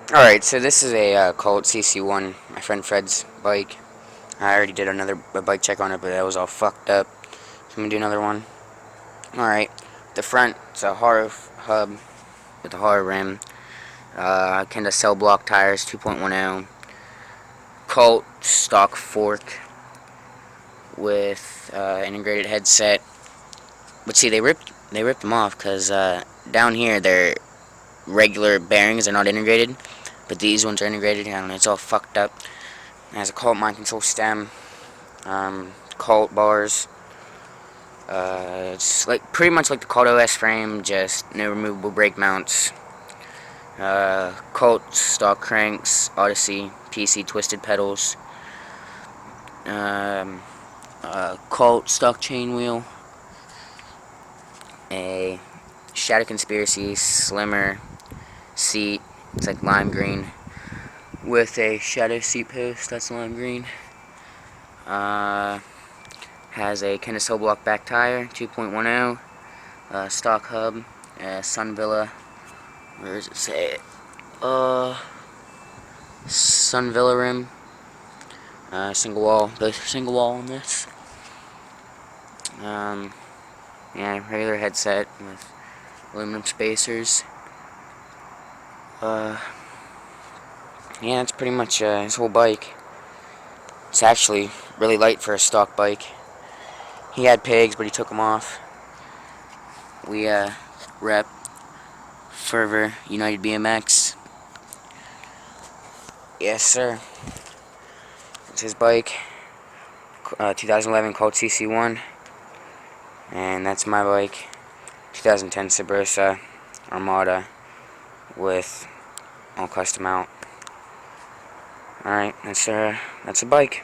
Alright, so this is a Colt CC1, my friend Fred's bike. I already did another bike check on it, but that was all fucked up. So I'm gonna do another one. Alright, the front, it's a Haro hub with a Haro rim. Kenda cell block tires, 2.10. Colt stock fork with integrated headset. But see, they ripped them off because down here they're regular bearings, they're not integrated. But these ones are integrated, and it's all fucked up. It has a Colt mind control stem, Colt bars. It's like pretty much like the Colt OS frame, just no removable brake mounts. Colt stock cranks, Odyssey, PC twisted pedals. Colt stock chain wheel. A Shadow Conspiracy slimmer seat. It's like lime green with a shadow seat post that's lime green. Has a Kenda Cell Block back tire, 2.10. Stock hub, Sun Villa. Where does it say it? Sun Villa rim. Single wall. The single wall on this. Yeah, regular headset with aluminum spacers. Yeah, that's pretty much his whole bike. It's actually really light for a stock bike. He had pegs, but he took them off. We rep Fervor United BMX. Yes, sir. It's his bike. 2011 Colt CC1. And that's my bike. 2010 Sabrosa Armada with all custom out. Alright, that's a bike.